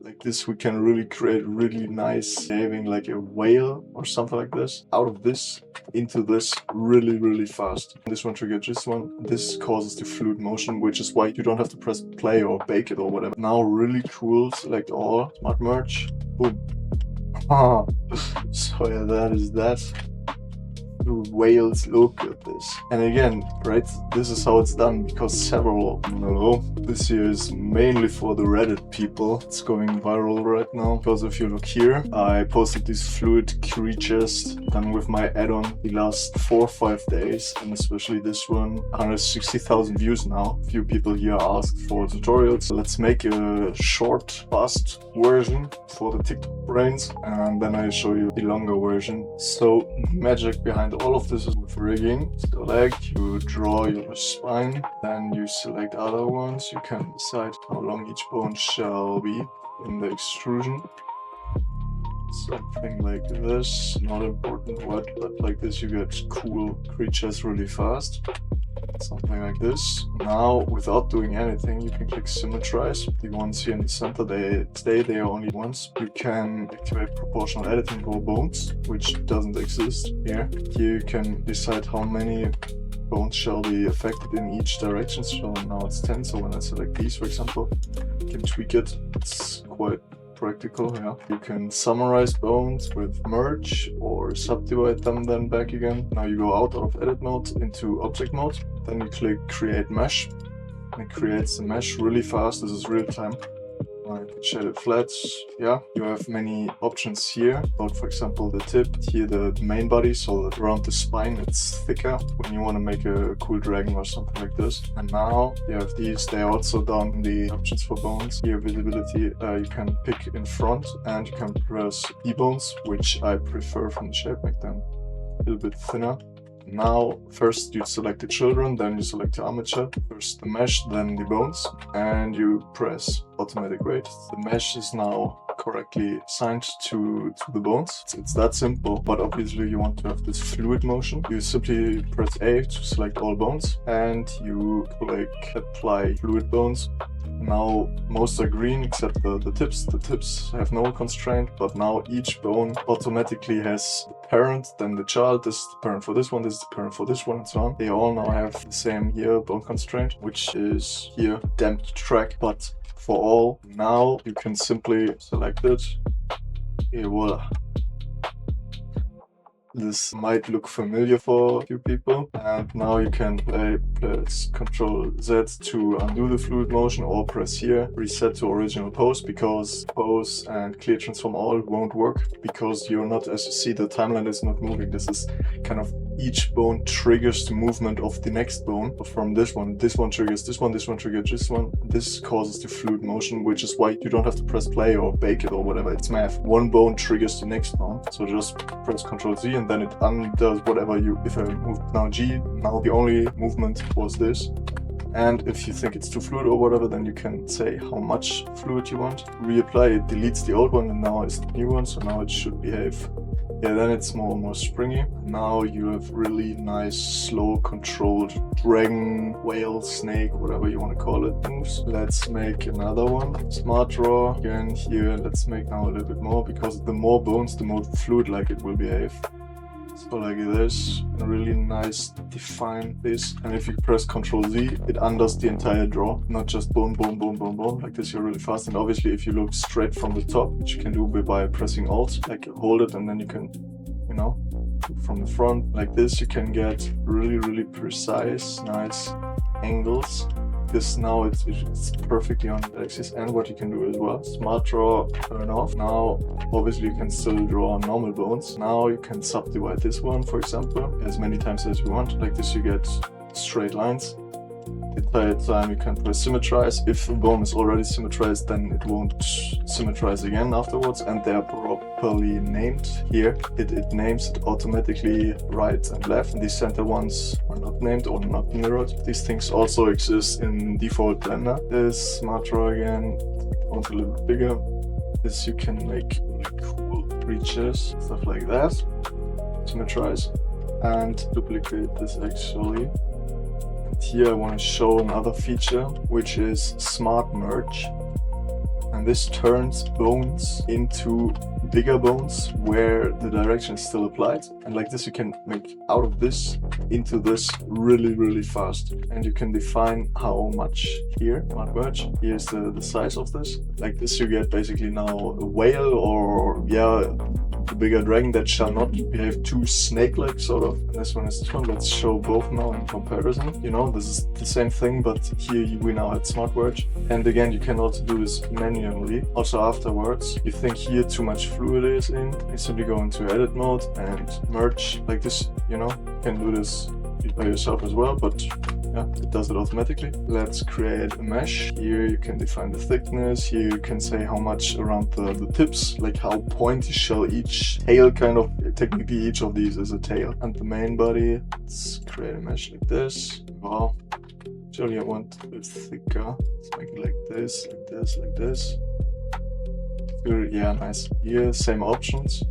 Like this, we can really create really nice behaving like a whale or something like this. Out of this into this really fast. This one triggers this one. This causes the fluid motion, which is why you don't have to press play or bake it or whatever. Now really cool, select all, smart merge, boom. So yeah, that is that. Whales, look at this. And again, right, this is how it's done, because several, this here is mainly for the Reddit people. It's going viral right now, because if you look here, I posted these fluid creatures done with my add-on the last 4 or 5 days, and especially this one, 160,000 views now. A few people here asked for tutorials. Let's make a short, fast version for the TikTok brains, and then I show you the longer version. So magic behind all of this is with rigging. Select, you draw your spine, then you select other ones. You can decide how long each bone shall be in the extrusion. Something like this, not important what, but like this you get cool creatures really fast. Something like this. Now, without doing anything, you can click symmetrize. The ones here in the center, they are only ones. You can activate proportional editing for bones, which doesn't exist here. Here you can decide how many bones shall be affected in each direction. So now it's 10, so when I select these, for example, you can tweak it. It's quite practical, yeah. You can summarize bones with merge or subdivide them then back again. Now you go out of edit mode into object mode, then you click create mesh, and it creates the mesh really fast. This is real time. I can shade it flat. Yeah, you have many options here about, for example, the tip, here the main body, so that around the spine it's thicker when you want to make a cool dragon or something like this. And now you have these, they are also down in the options for bones. Here visibility, you can pick in front, and you can press D-bones, which I prefer from the shape, make them a little bit thinner. Now, first you select the children, then you select the armature, first the mesh, then the bones, and you press automatic weight. The mesh is now correctly signed to the bones. It's that simple, but obviously you want to have this fluid motion. You simply press A to select all bones, and you click apply fluid bones. Now most are green except the tips. The tips have no constraint, but now each bone automatically has the parent, then the child. This is the parent for this one, this is the parent for this one, and so on. They all now have the same here bone constraint, which is here damped track. But for all, now you can simply select it. Et voila. This might look familiar for a few people, and now you can press Ctrl Z to undo the fluid motion, or press here reset to original pose, because pose and clear transform all won't work, because you're not, as you see, the timeline is not moving. This is kind of each bone triggers the movement of the next bone. But from this one triggers this one triggers this one. This causes the fluid motion, which is why you don't have to press play or bake it or whatever. It's math. One bone triggers the next bone, so just press Ctrl Z and then it undoes whatever you. If I move now G, now the only movement was this. And if you think it's too fluid or whatever, then you can say how much fluid you want. Reapply, it deletes the old one, and now it's the new one, so now it should behave. Yeah, then it's more springy. Now you have really nice, slow, controlled dragon, whale, snake, whatever you want to call it, moves. Let's make another one. Smart draw again here. Let's make now a little bit more, because the more bones, the more fluid-like it will behave. So like this, really nice, define this, and if you press Ctrl Z, it undoes the entire draw, not just bone, bone, bone, bone, bone, like this. You're really fast. And obviously if you look straight from the top, which you can do by pressing Alt, like hold it, and then you can, you know, from the front, like this, you can get really precise, nice angles. This now it's perfectly on the axis. And what you can do as well, smart draw, turn off. Now obviously you can still draw normal bones. Now you can subdivide this one, for example, as many times as you want. Like this you get straight lines. The entire time you can press symmetrize. If a bone is already symmetrized, then it won't symmetrize again afterwards, and they are properly named. Here it names it automatically right and left, and the center ones are not named or not mirrored. These things also exist in default Blender. This smart draw again, one's a little bit bigger. This you can make really cool creatures, stuff like that. Symmetrize and duplicate this actually. Here I want to show another feature, which is smart merge. and this turns bones into bigger bones where the direction is still applied, and like this you can make out of this into this really fast. And you can define how much here. Smart merge, here's the size of this. Like this you get basically now a whale, or yeah, the bigger dragon that shall not behave too snake-like sort of. And this one is this one. Let's show both now in comparison. You know, this is the same thing, but here we now had smart merge. And again, you can also do this manually. Also afterwards, you think here too much fluid is in, you simply go into edit mode and merge like this. You know, you can do this by yourself as well, but yeah, it does it automatically. Let's create a mesh. Here you can define the thickness. Here you can say how much around the tips, like how pointy shall each tail kind of, technically each of these is a tail. And the main body, let's create a mesh like this. Wow, actually I want a bit thicker. Let's make it like this, like this, like this. Good, yeah, nice. Here, same options.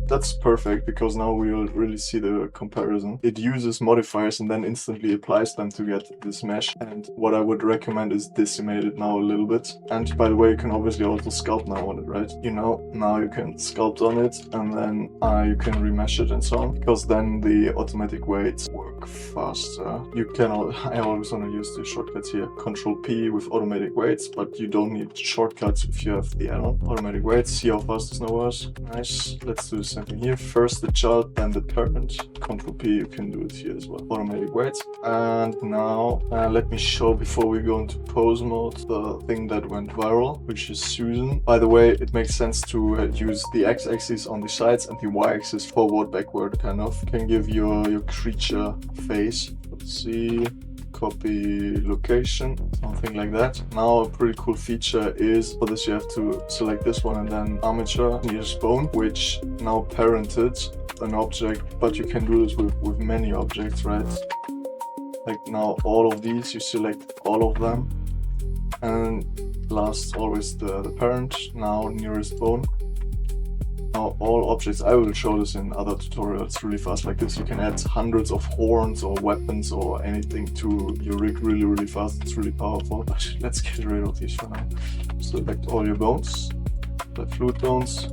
That's perfect, because now we'll really see the comparison. It uses modifiers and then instantly applies them to get this mesh. And what I would recommend is decimate it now a little bit. And by the way, you can obviously also sculpt now on it, right? You know, now you can sculpt on it, and then you can remesh it and so on, because then the automatic weights work faster. You can, I always want to use the shortcuts here. Control P with automatic weights, but you don't need shortcuts if you have the add-on. Automatic weights, see how fast this now was. Nice. Let's do the same thing here. First the child, then the parent. Control P, you can do it here as well. Automatic weights. And now let me show, before we go into pose mode, the thing that went viral, which is Susan. By the way, it makes sense to use the x-axis on the sides and the y-axis forward, backward, kind of. Can give your creature face. Let's see. Copy location, something like that. Now a pretty cool feature is, for this you have to select this one and then armature nearest bone, which now parented an object, but you can do this with many objects, right? Like now all of these, you select all of them, and last always the parent, now nearest bone. Now all objects, I will show this in other tutorials really fast like this. You can add hundreds of horns or weapons or anything to your rig really fast. It's really powerful. But let's get rid of these for now. Select all your bones, the fluid bones,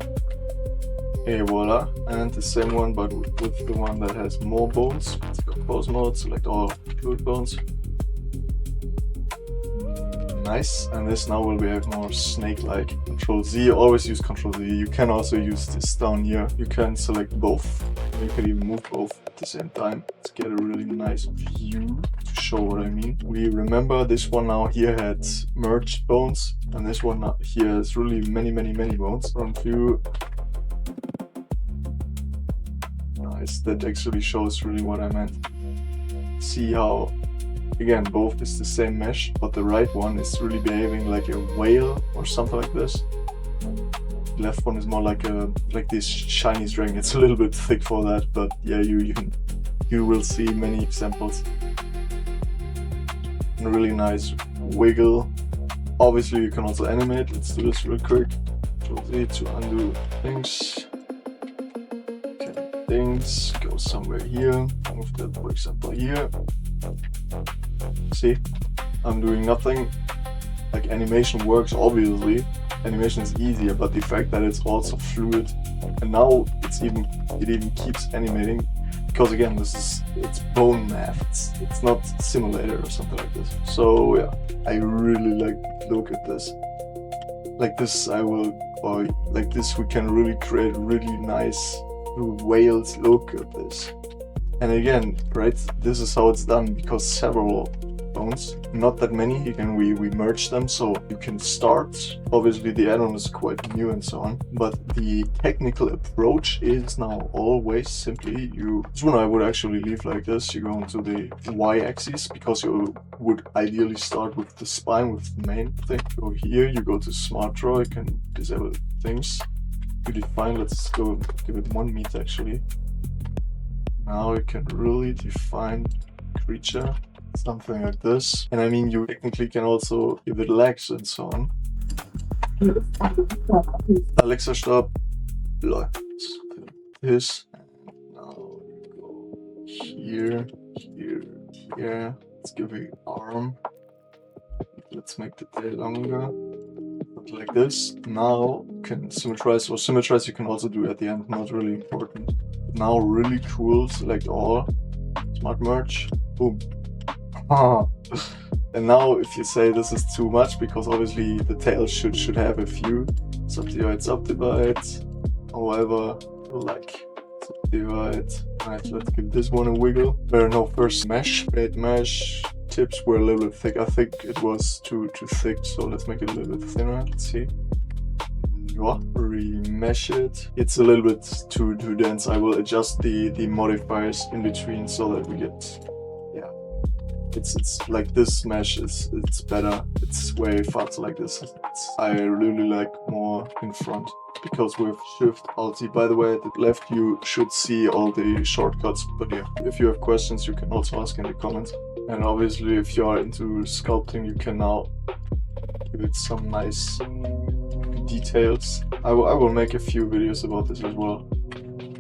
et voila. And the same one but with the one that has more bones. Let's go pose mode, select all fluid bones. Nice, and this now will behave more snake-like. Control Z, always use Control Z. You can also use this down here. You can select both. You can even move both at the same time. Let's get a really nice view to show what I mean. We remember this one now here had merged bones, and this one here has really many bones. Front view. Nice, that actually shows really what I meant. See how, again, both is the same mesh, but the right one is really behaving like a whale or something like this. The left one is more like this Chinese dragon. It's a little bit thick for that, but yeah, you will see many examples. And a really nice wiggle. Obviously, you can also animate. Let's do this real quick. Control Z to undo things. Okay, things go somewhere here. Move that, for example, here. See, I'm doing nothing. Like animation works, obviously. Animation is easier, but the fact that it's also fluid, and now it even keeps animating, because again, it's bone math. It's not simulator or something like this. So yeah, I really like the look at this. Like this, like this, we can really create really nice whales look at this. And again, right, this is how it's done, because several bones, not that many, we merge them, so you can start. Obviously the add-on is quite new and so on, but the technical approach is now always simply this one I would actually leave like this. You go into the y-axis, because you would ideally start with the spine, with the main thing. Go here, you go to smart draw, you can disable things. You define, let's go give it 1 meter actually. Now you can really define creature, something like this. And I mean, you technically can also give it legs and so on. Alexa, stop. This. And now you go here, here, here. Let's give it arm. Let's make the tail longer. like this. Now you can symmetrize, or symmetrize you can also do at the end, not really important. Now really cool, select all, smart merge, boom. And now if you say this is too much, because obviously the tail should have a few, subdivide, however you like. Subdivide. Alright, let's give this one a wiggle. No, first mesh. Create mesh. Tips were a little bit thick. I think it was too thick, so let's make it a little bit thinner. Let's see. Remesh it. It's a little bit too dense. I will adjust the modifiers in between so that we get, yeah. It's like this mesh it's better. It's way faster like this. I really like more in front. Because with Shift Alt T, by the way, at the left you should see all the shortcuts, but yeah, if you have questions you can also ask in the comments. And obviously if you are into sculpting you can now give it some nice details. I will make a few videos about this as well.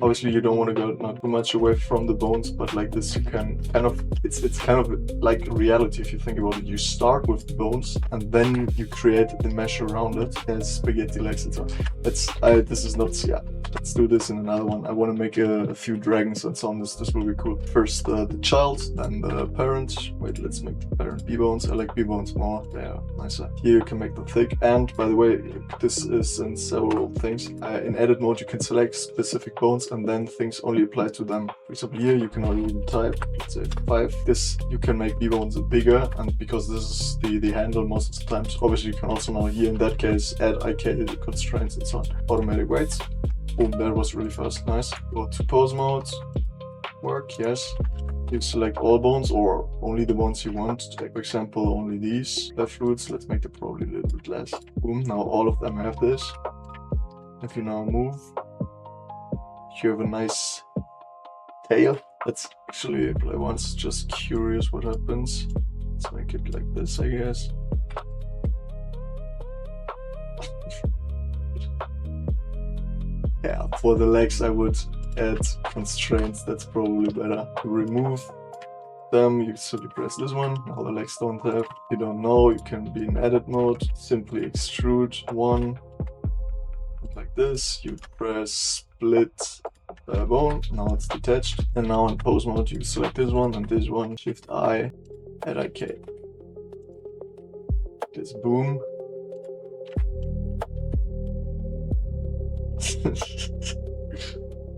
Obviously you don't want to go not too much away from the bones, but like this you can kind of, it's kind of like reality if you think about it. You start with the bones and then you create the mesh around it as spaghetti legs and so on. This is not, yeah, let's do this in another one. I want to make a few dragons and so on. This will be cool. First the child, then the parent. Wait, let's make the parent B-bones. I like B-bones more, they are nicer. Here you can make them thick, and by the way, this is in several things. In edit mode you can select specific bones and then things only apply to them. For example, here you can only type, let's say 5. This you can make B-bones bigger, and because this is the handle most of the times. Obviously you can also now here in that case add IK constraints and so on. Automatic weights. Boom, that was really fast, nice. Go to pose mode. Work, yes. You select all bones or only the ones you want. Like for example, only these left glutes. Let's make it probably a little bit less. Boom, now all of them have this. If you now move, you have a nice tail. Let's actually play once, just curious what happens. Let's make it like this, I guess. Yeah, for the legs I would add constraints, that's probably better. To remove them, you simply press this one. Now the legs don't have. If you don't know, you can be in edit mode, simply extrude one. Like this, you press split bone, now it's detached, and now in pose mode you select this one and this one, Shift I, add IK. This boom.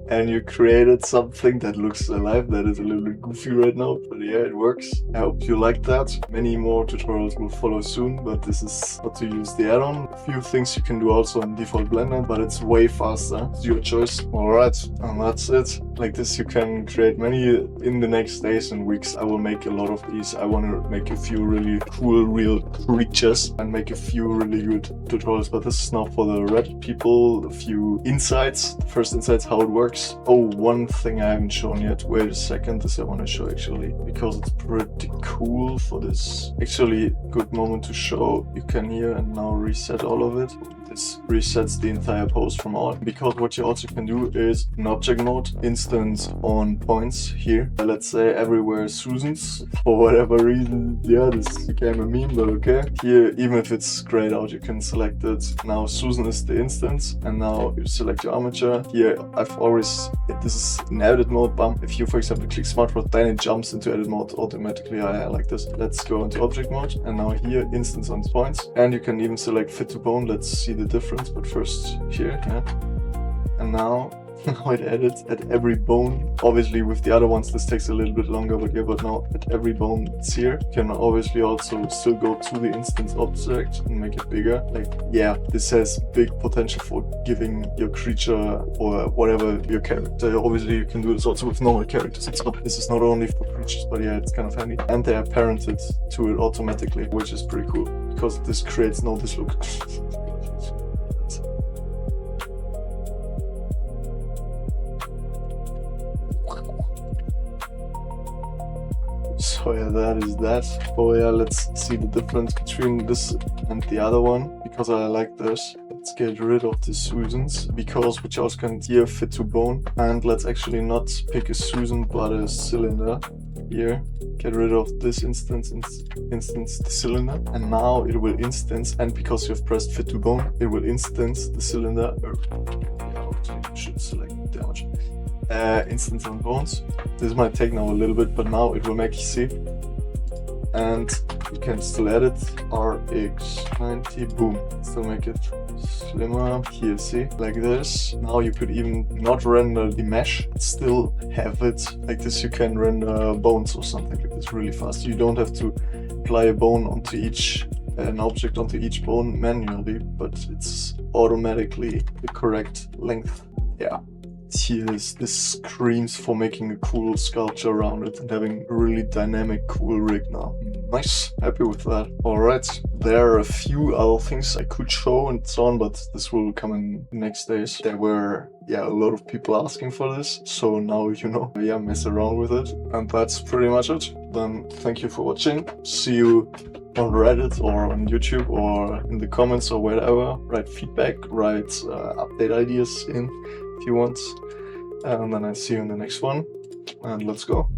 And you created something that looks alive, that is a little bit goofy right now, but yeah, it works. I hope you liked that. Many more tutorials will follow soon, but this is how to use the add-on. A few things you can do also in default Blender, but it's way faster. It's your choice. Alright, and that's it. Like this you can create many in the next days and weeks. I will make a lot of these. I want to make a few really cool real creatures and make a few really good tutorials, but this is now for the Reddit people. A few insights. The first insights, how it works. Oh, one thing I haven't shown yet. Wait a second, this I want to show actually, because it's pretty cool for this. Actually, good moment to show. You can here and now reset all of it. This resets the entire pose from all. Because what you also can do is in object mode, instance on points here. Let's say everywhere Susan's. For whatever reason, yeah, this became a meme, but okay. Here, even if it's grayed out, you can select it. Now Susan is the instance, and now you select your armature. Here, I've always, this is in edit mode, bam. If you, for example, click smart mode, then it jumps into edit mode automatically. I like this. Let's go into object mode, and now here, instance on points. And you can even select fit to bone. Let's see the difference, but first here, yeah. And now it edits at every bone. Obviously with the other ones this takes a little bit longer, but yeah, but now at every bone it's here. You can obviously also still go to the instance object and make it bigger. Like, yeah, this has big potential for giving your creature or whatever your character. Obviously you can do this also with normal characters. This is not only for creatures, but yeah, it's kind of handy. And they are parented to it automatically, which is pretty cool because this creates no this look. So yeah, that is that. Oh yeah, let's see the difference between this and the other one, because I like this. Let's get rid of the Susans, because which also can here fit to bone. And let's actually not pick a Susan but a cylinder. here, get rid of this instance the cylinder, and now it will instance, and because you have pressed fit to bone, it will instance the cylinder. You should select damage. Instance on bones. This might take now a little bit, but now it will make you see. And you can still edit RX90, boom, still make it slimmer. Here, see, like this. Now you could even not render the mesh, still have it like this. You can render bones or something like this really fast. You don't have to apply a bone onto an object onto each bone manually, but it's automatically the correct length. Yeah. This screams for making a cool sculpture around it and having a really dynamic, cool rig now. Nice, happy with that. Alright, there are a few other things I could show and so on, but this will come in the next days. There were, a lot of people asking for this, so now you know, mess around with it. And that's pretty much it. Then thank you for watching. See you on Reddit or on YouTube or in the comments or whatever. Write feedback, write update ideas in if you want. And then I see you in the next one. And let's go.